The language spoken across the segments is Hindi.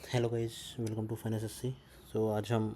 Hello guys, welcome to finance SC. So आज हम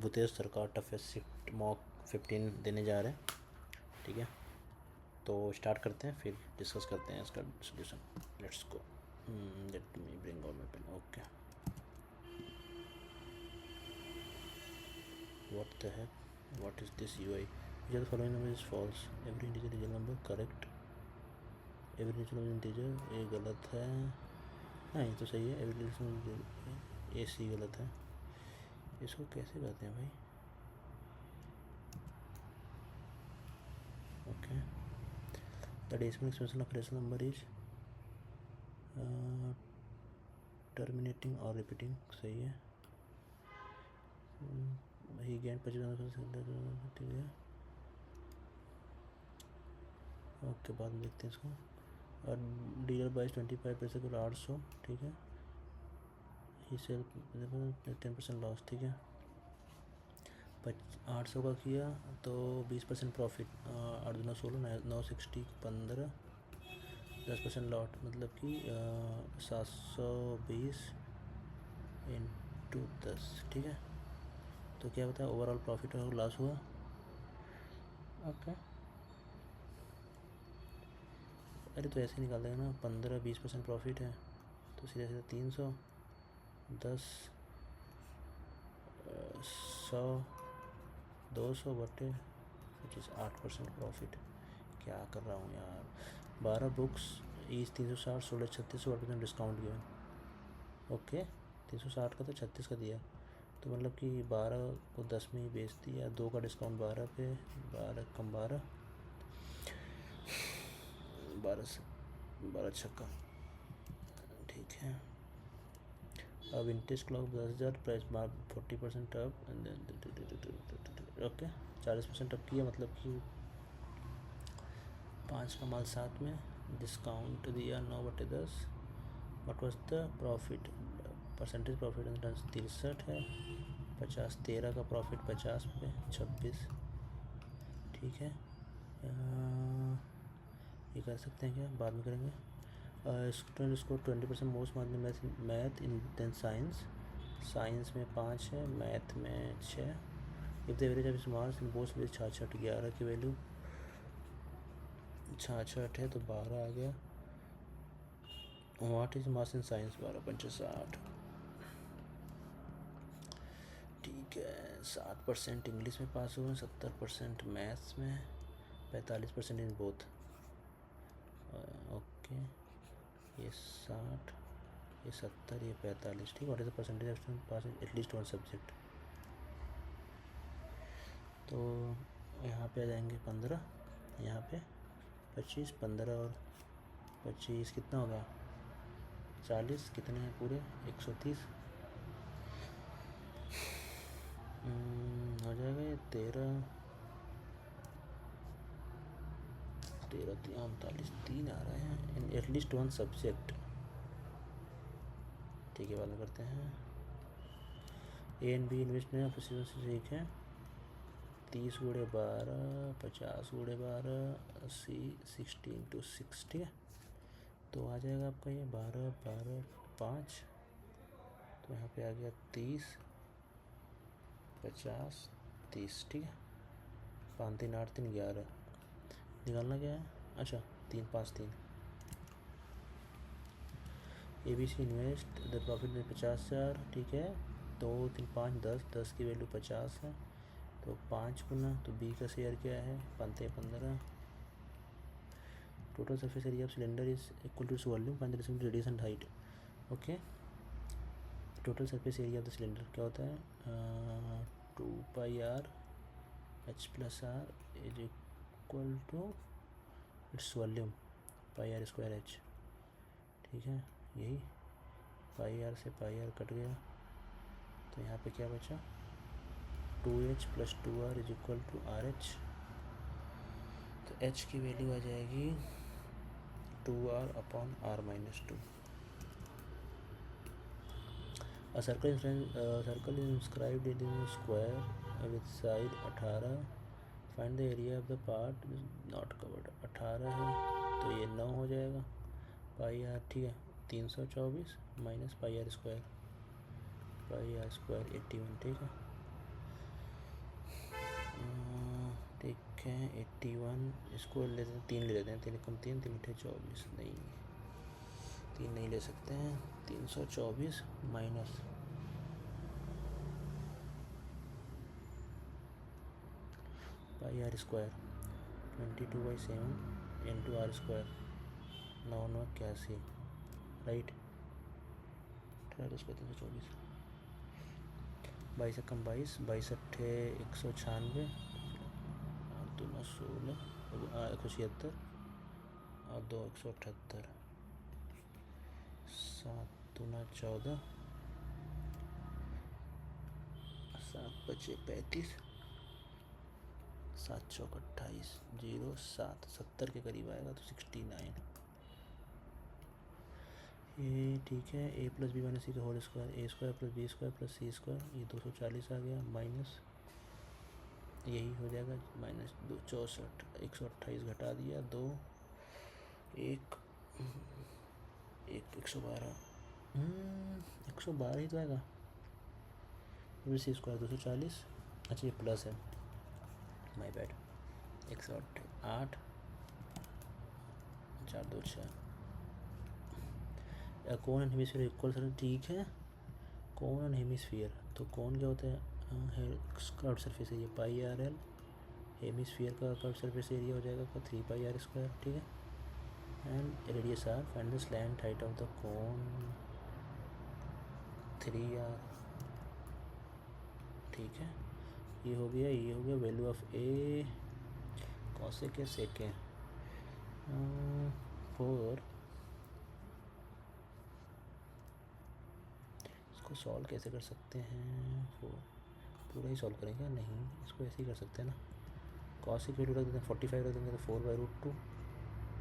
भूतेश सर का टफेस्ट शिफ्ट मॉक 15 देने जा रहे हैं। ठीक है, तो स्टार्ट करते हैं, फिर डिस्कस करते हैं इसका solution. Let's go. Let me bring out my pen. Okay, what the heck, what is this UI? The following number is false, every integer real number correct, every natural integer. ये गलत है। हाँ, ये तो सही है। एवरी ए सी गलत है। इसको कैसे करते हैं भाई? Okay, the decimal expansion of rational number is terminating और रिपीटिंग। सही है। ही गेन 25। ठीक है, ओके, बाद में देखते हैं इसको। और डीलर बाइस 25 पैसे को 800। ठीक है, ही सेल 10% लॉस। ठीक है, 800 का किया तो 20% प्रॉफिट। 8×2 16, 960, 15, 10% लॉट, मतलब कि 720 इंटू 10। ठीक है, तो क्या होता है, ओवरऑल प्रॉफिट और लॉस हुआ। ओके, अरे तो ऐसे निकाल देगा ना, 15-20% प्रॉफिट है तो सीधा सीधा 300, 10, 100, 200 बटे 25, 8% प्रॉफिट। क्या कर रहा हूँ यार। 12 books each 360, 16 36, 8% discount given. Okay, 360 का तो 36 का दिया, तो मतलब कि 12 को 10 में ही बेच दिया। 2 का डिस्काउंट 12 पे, 12 कम 12, 12 से 12 छक्का। ठीक है, अब vintage clock 10,000, price mark 40% up. Okay, 40% up किया, मतलब कि 5 का माल 7 में, डिस्काउंट दिया 9/10। What was the profit, percentage profit 63 है। 50, 13 का प्रॉफिट 50 पे 26। ठीक है, ये कर सकते हैं क्या, बाद में करेंगे। Student score 20% most marks math in then science. Science में 5 है, मैथ में 6। If the average of marks in both में 66, 11 की वैल्यू 66 है तो 12 आ गया। What is marks in science, 12×5 = 60। ठीक है, 60% इंग्लिश में पास हुए, 70% मैथ्स में, 45% इन बोथ। ओके, ये 60, ये 70, ये 45। ठीक, what is the percentage of student pass at least one subject. तो यहाँ पे आ जाएंगे 15, यहाँ पे 25, 15 और 25 कितना होगा, 40, कितने हैं पूरे, 130। हो जाएगा ये 13, 39, 3 आ रहे हैं इन एटलीस्ट वन सब्जेक्ट। ठीक है, बाद में करते हैं। A and B investment of से ठीक है, 30×12, 50×12, 80, 60×6। ठीक है, तो आ जाएगा आपका ये 12, 12, 5, तो यहाँ पे आ गया 30, 50, 30। ठीक है, 5 3 8 3 11, निकालना क्या है, अच्छा 3 5 3। ABC इन्वेस्ट द प्रॉफिट में 50,000। ठीक है, 2 3 5 10, 10 की वैल्यू 50 है, तो 5 गुना, तो B का शेयर क्या है, 15। Total surface area of cylinder is equal to volume, find the radius and height. Okay, total surface area of the cylinder क्या होता है, 2πr(h+r) is equal to its volume πr²h। ठीक है, यही πr से πr कट गया, तो यहाँ पे क्या बचा, 2h + 2r is equal to RH। तो h की वैल्यू आ जाएगी 2r/r-2। A circle is inscribed in a square with side 18. Find the area of the part not covered। 18 है तो ये 9 हो जाएगा, πr। ठीक है, 324 - πr²। पाई आर स्क्वायर 81, ठीक है। ठीक है 81, इसको ले लेते हैं 3 ले लेते हैं, 3 कम 3, 3 मीठे 24, नहीं 3 नहीं ले सकते हैं, 324 minus pi r square 22/7 into r square 981, right. 324 22 कम 22, 22 अट्ठे 196, 8 दूना 16, 176 और 2 178, 7 दूना 14, 7 बचे 35, 7 चौक 28, 0 7 70 के करीब आएगा तो 69, ये ठीक है। A plus b minus c का whole square, a square plus b square plus c square, ये 240 आ गया, माइनस यही हो जाएगा माइनस 264, 128 घटा दिया, 2 1 112, 112 ही तो आएगा, फिर सी स्क्वायर 240, अच्छा ये प्लस है, माई बैड, 108 4 2 6, कौन एंड हेमिस्फीयर इक्वल सर, ठीक है। कौन एंड हेमिस्फीयर, तो कौन क्या होता है, curve surface area pi r l, hemisphere का कर्व सरफेस एरिया हो जाएगा 3 पाई आर स्क्वायर, ठीक है। And radius r, find the slant height of the cone 3r, ठीक है। ये हो गया, ये हो गया वैल्यू ऑफ ए कॉसेक है सेक है, फोर इसको सॉल्व कैसे कर सकते हैं, पूरा ही सॉल्व करेंगे, नहीं इसको ऐसे ही कर सकते हैं ना, कॉस की वैल्यू रख देते हैं 45 रख देंगे तो 4/√2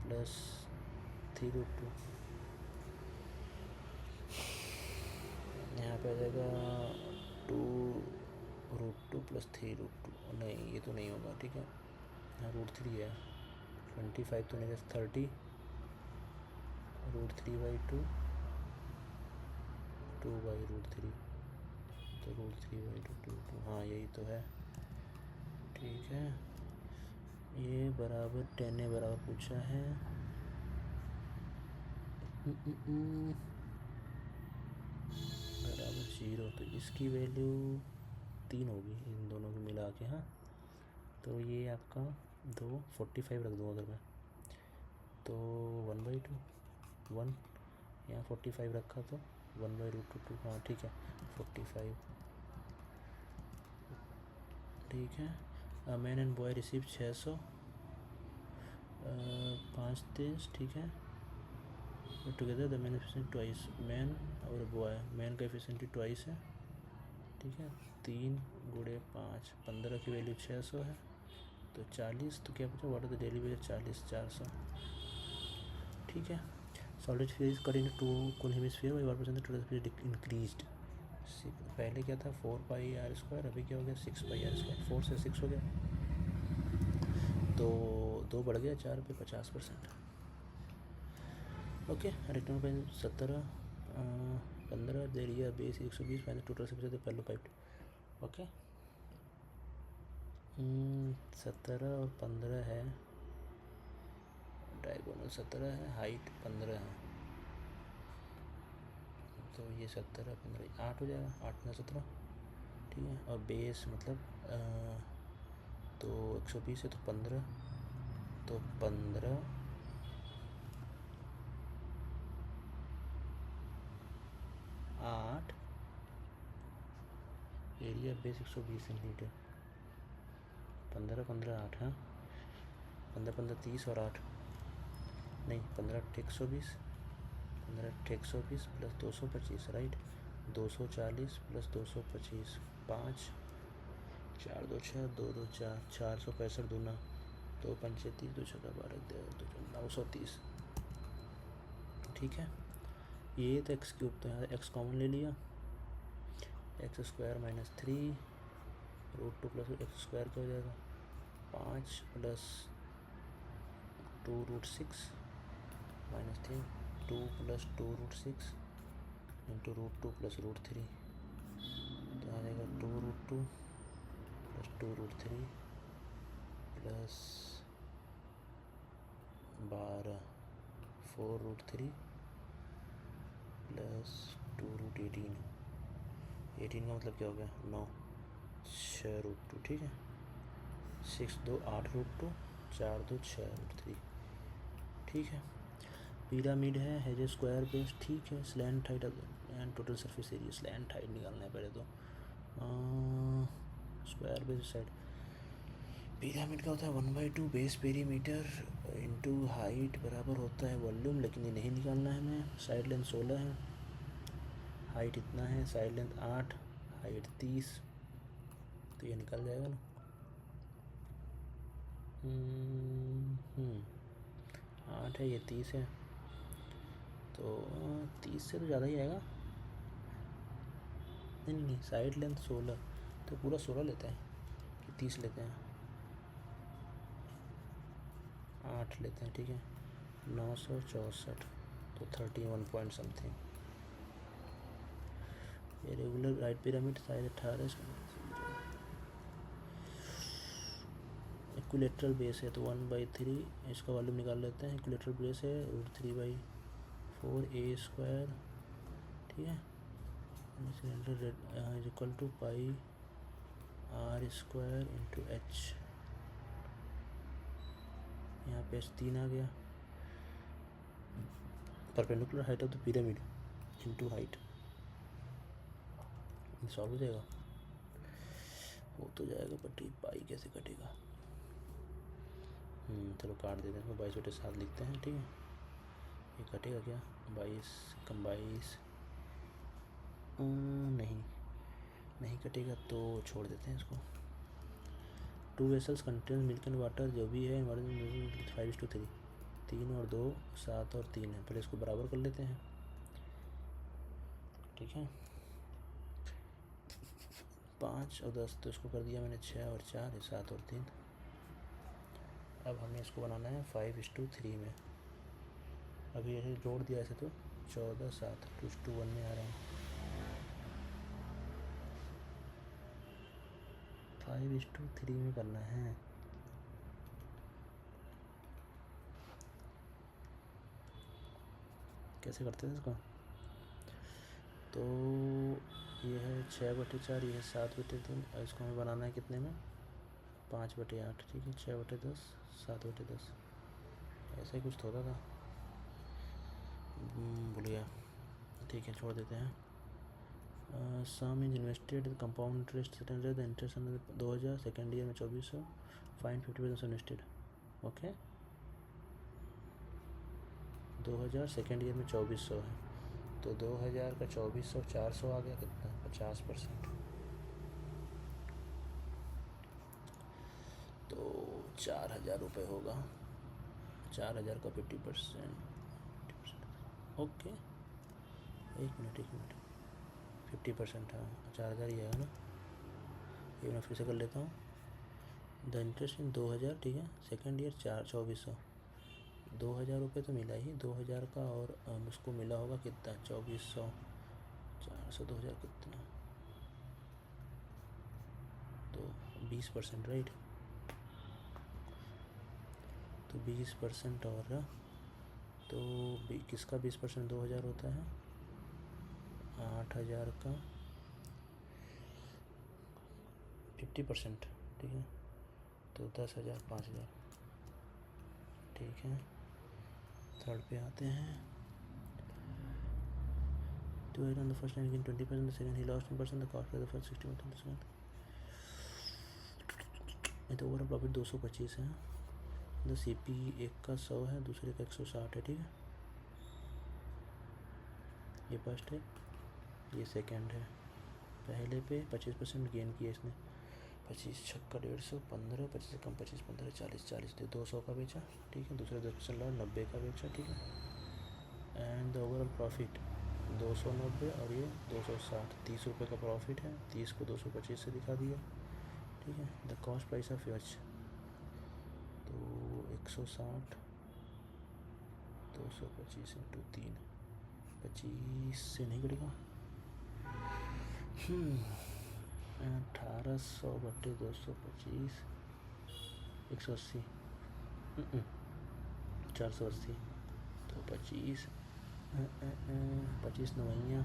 प्लस 3√2, यहाँ पे आ जाएगा 2√2 प्लस 3√2, नहीं ये तो नहीं होगा, ठीक है। यहाँ √3 है, 25 तो नहीं है, 30 √3/2 2/√3, तो √3/2, हाँ यही तो है, ठीक है। ये बराबर 10 ने बराबर पूछा है, बराबर 0, तो इसकी वैल्यू 3 होगी इन दोनों को मिला के, हाँ। तो ये आपका 45 रख दूँ अगर मैं, तो 1/2 1, यहाँ 45 रखा तो 1/√2, हाँ ठीक है 45, ठीक है। A man and boy receive 600, 5 3, ठीक है। Together the man efficient twice, man और बॉय, मैन का एफिशिएंटी ट्वाइस है, ठीक है। 3 गुणे 5, 15 की वैल्यू 600 है, तो 40, तो क्या पूछा what are the daily wage, 40 400, ठीक है। Solid sphere is cut into 2 cool hemisphere by 1% total speed increased, पहले क्या था 4 पाई आर स्क्वायर, अभी क्या हो गया 6 पाई आर स्क्वायर, 4 से 6 हो गया, तो 2 बढ़ गया 4 पे 50%, ओके। रेक्टेंगल पेन 17 15 दे रिया बेस 120 माइनस टोटल से पहले पाइप, ओके। 17 और 15 है, डायगोनल 17 है, हाइट 15 है, तो ये 17 15 8 हो जाएगा, 8 में 17, ठीक है। और बेस मतलब तो 120 है तो 15, तो 15 8, एरिया बेस 120 सेंटीमीटर, 15 15 8, हाँ 15 15 30 और 8, नहीं 15 120, 15 120 प्लस 225, राइट, 240 प्लस 225, 5 4 2 6 2 2 4, 465 दूना 2 पंचे 30, 2 छक्का 12 2 930, ठीक है। ये तो एक्स क्यूब, तो यहाँ एक्स कॉमन ले लिया, x square minus 3 √2 plus x square क्या हो जाएगा 5 plus 2√6 minus 3, 2 plus 2√6 into √2 plus √3, आ जाएगा 2√2 प्लस 2√3 प्लस 12 4√3 प्लस 2√18। 18 का मतलब क्या हो गया 9 6√2। ठीक है 6 2 8√2 4 2 6√3। ठीक है पिरामिड है जो स्क्वायर बेस। ठीक है slant height and total surface area. Slant height निकालना है पहले तो स्क्वायर बेस साइड। पिरामिड का होता है 1/2 बेस पेरीमीटर इंटू हाइट बराबर होता है वॉल्यूम, लेकिन ये नहीं निकालना है हमें। साइड लेंथ 16 है, हाइट इतना है, साइड लेंथ 8, हाइट 30, तो ये निकल जाएगा ना। 8 है, ये 30 है, तो 30 से तो ज़्यादा ही आएगा। नहीं साइड लेंथ 16, तो पूरा 16 लेते हैं कि 30 लेते हैं। 8 लेते हैं। ठीक है 964, तो 31 पॉइंट समथिंग। ये regular right pyramid size 18। Equilateral base है तो 1/3 इसका वॉल्यूम निकाल लेते हैं। इक्विलेटरल बेस है √3/4 a²। ठीक है is equal to pi r² into h। यहाँ पे h3 आ गया। Perpendicular height of the pyramid into height, solve हो जाएगा। हो तो जाएगा बट ये पाई कैसे कटेगा। चलो काट देते हैं, 22/7 लिखते हैं। ठीक है ये कटेगा क्या 22 कम 22 नहीं कटेगा तो छोड़ देते हैं इसको। 2 vessels contain milk and water, जो भी है 5:3। 3 और 2 7 और 3 है। पहले इसको बराबर कर लेते हैं। ठीक है 5 और 10 तो इसको कर दिया मैंने। 6 और 4 7 और 3। अब हमें इसको बनाना है 5:3 में। अभी ऐसे जोड़ दिया ऐसे तो 14 7 2:1 में आ रहा है। 5:3 में करना है। कैसे करते हैं इसको, तो ये है 6/4, ये है 7/3 और इसको हमें बनाना है कितने में 5/8। ठीक है 6/10 7/10 ऐसा ही कुछ तो होता था, भूल गया। ठीक है छोड़ देते हैं। सम is invested compound interest the interest 2000 second year में 2400 fine 50% invested. Okay 2000 second year में 2400 है, तो 2000 का 2400 400 आ गया कितना 50%, तो 4000 रुपये होगा। 4000 का 50%। ओके एक मिनट 50%। हाँ 4000 ही आएगा ना। ये मैं फिर से कर लेता हूँ। The interest in 2000। ठीक है सेकेंड ईयर 2400, 2000 रुपये तो मिला ही 2000 का, और उसको मिला होगा कितना 2400 400 2000 कितना, तो 20% राइट। तो 20% और तो किसका 20% 2000 होता है 8000 का 50%। ठीक है तो 10,000 5,000। ठीक है थर्ड पे आते हैं। तो on the first time he gained 20%, the second he lost 10%, the cost of the first 60%। नहीं तो ओवरऑल प्रॉफिट 225 है। द CP एक का 100 है, दूसरे का 160 है। ठीक है ये फर्स्ट है, ये सेकंड है। पहले पे 25% गेन किया इसने। 25 छक्का 150 15 25 से कम 25 15 40 40 दे 200 का बेचा। ठीक है दूसरे 10% लॉस 90 का बेचा। ठीक है एंड द ओवरऑल प्रॉफिट 290 और ये 260, 30 रुपये का प्रॉफिट है। 30 को 225 से दिखा दिया। ठीक है the cost price of H, तो 160 225 इंटू 3 25 से नहीं कटेगा। 1800/225 180 480 तो 25 25 नवैया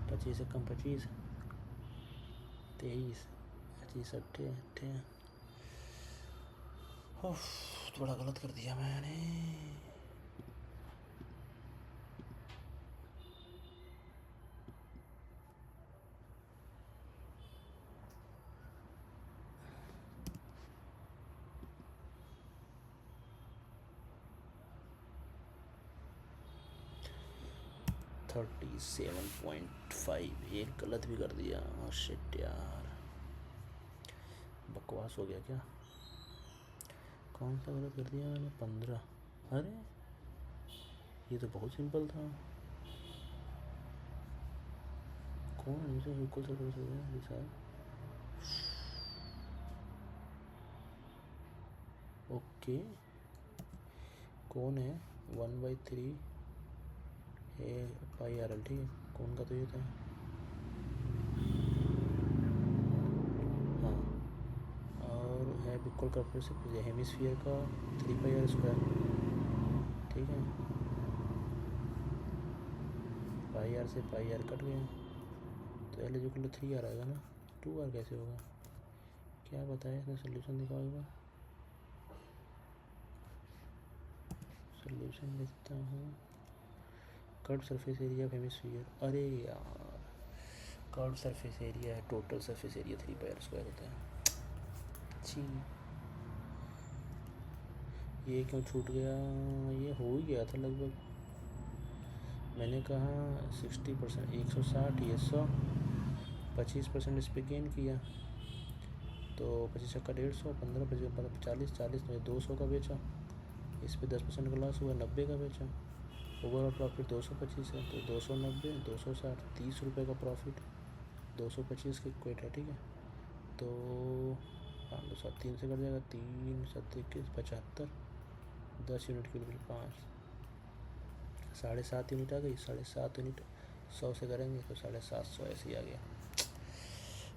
25 से कम 25 23 25 अट्ठे अट्ठे थोड़ा गलत कर दिया मैंने। $37.5 एक गलत भी कर दिया। शिट यार, बकवास हो गया क्या? कौन सा गलत कर दिया मैंने? 15। अरे ये तो बहुत सिंपल था। कौन इसे इक्वल से कर सकते हैं? ओके, कौन है 1/3 पाई RL, ठीक है। कौन का तो ये था। हाँ, और है बिल्कुल कर सकते हेमिस्फीयर का 3πr², ठीक है। πr से πr कट गया तो L = 3r आएगा ना। 2r कैसे होगा? क्या बताया इसने? सोल्यूशन दिखाओ एक बार। सोल्यूशन लिखता हूँ। Curve surface area of hemisphere. अरे यार, कर्व सरफेस एरिया है, टोटल सरफेस एरिया 3πr² होता है। जी, ये क्यों छूट गया? ये हो ही गया था लगभग। मैंने कहा 60%, 160, ये 100, 25% इस पर गेन किया तो 25 का 150, 15 40, 40 में 200 का बेचा। इस पर 10% का लॉस हुआ, 90 का बेचा। ओवरऑल प्रॉफिट 225 है तो 290, 260, 30 रुपये का प्रॉफिट 225 के इक्वेट है, ठीक है। तो 5 3 से कट जाएगा, 3 7 21 75, 10 यूनिट के लिए 5, 7.5 यूनिट आ गई। 7.5 यूनिट 100 से करेंगे तो 750 ऐसे ही आ गया।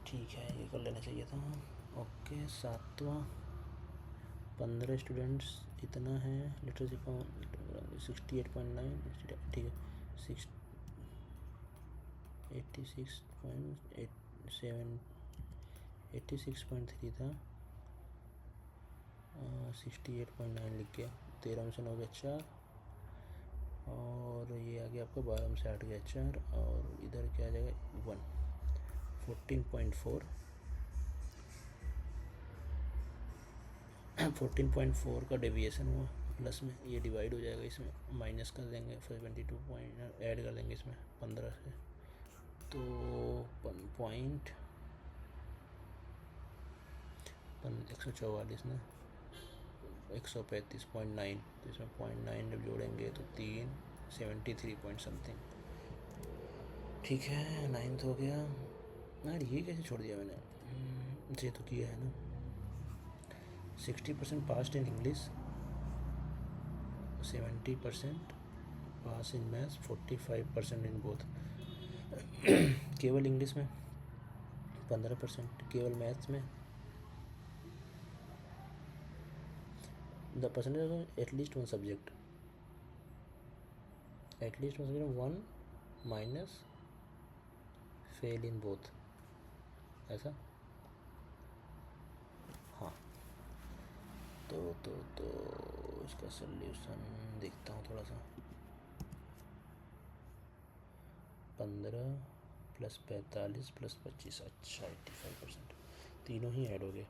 ठीक है, ये कर लेना चाहिए था। ओके, 7वां 15 स्टूडेंट्स इतना है। लिटरेसी 68.9, ठीक है। 86.3 था, 68.9 लिख गया। 13 में से 9 गया 4, और ये आ गया आपका 12 में से 8 गया 4, और इधर क्या आ जाएगा 1। 14.4 का डेविएशन हुआ प्लस में। ये डिवाइड हो जाएगा, इसमें माइनस कर देंगे, फिर 22 पॉइंट ऐड कर देंगे इसमें 15 से, तो 144 ना, 135.9, तो इसमें 0.9 जब जोड़ेंगे तो 3 73 पॉइंट समथिंग। ठीक है, 9th हो गया। यार ये कैसे छोड़ दिया मैंने? ये तो किया है ना। 60% pass in English, 70% pass in maths, 45% in both. केवल इंग्लिश में 15%, केवल मैथ्स में the percentage of at least one subject, at least one subject 1 minus fail in both, ऐसा। हाँ, तो इसका सल्यूशन देखता हूँ थोड़ा सा। 15 + 45 + 25, अच्छा 85%, तीनों ही ऐड हो गए।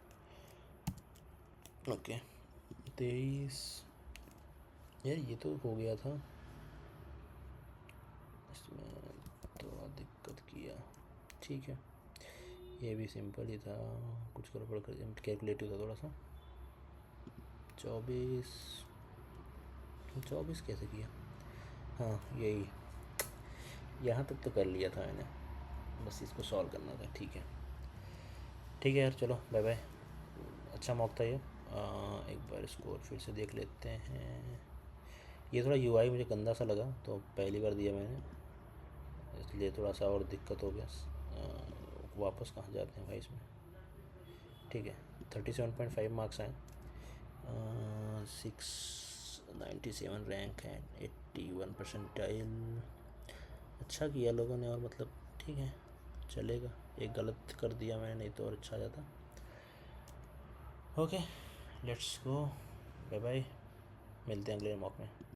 ओके, 23। यार ये तो हो गया था, इसमें थोड़ा दिक्कत किया। ठीक है, ये भी सिंपल ही था, कुछ गड़बड़ कर दिया, कैलकुलेटिव था थोड़ा सा। 24 कैसे किया? हाँ, यही यहाँ तक तो कर लिया था मैंने, बस इसको सॉल्व करना था। ठीक है यार, चलो बाय बाय। अच्छा मौका था ये। एक बार स्कोर फिर से देख लेते हैं। ये थोड़ा UI मुझे गंदा सा लगा, तो पहली बार दिया मैंने, इसलिए थोड़ा सा और दिक्कत हो गया। वापस कहाँ जाते हैं भाई इसमें। ठीक है, 37.5 मार्क्स आए, 697 रैंक है, 81 परसेंटाइल। अच्छा किया लोगों ने, और मतलब ठीक है चलेगा, एक गलत कर दिया मैंने, नहीं तो और अच्छा जाता। Okay let's go, bye bye, मिलते हैं अगले मॉक में।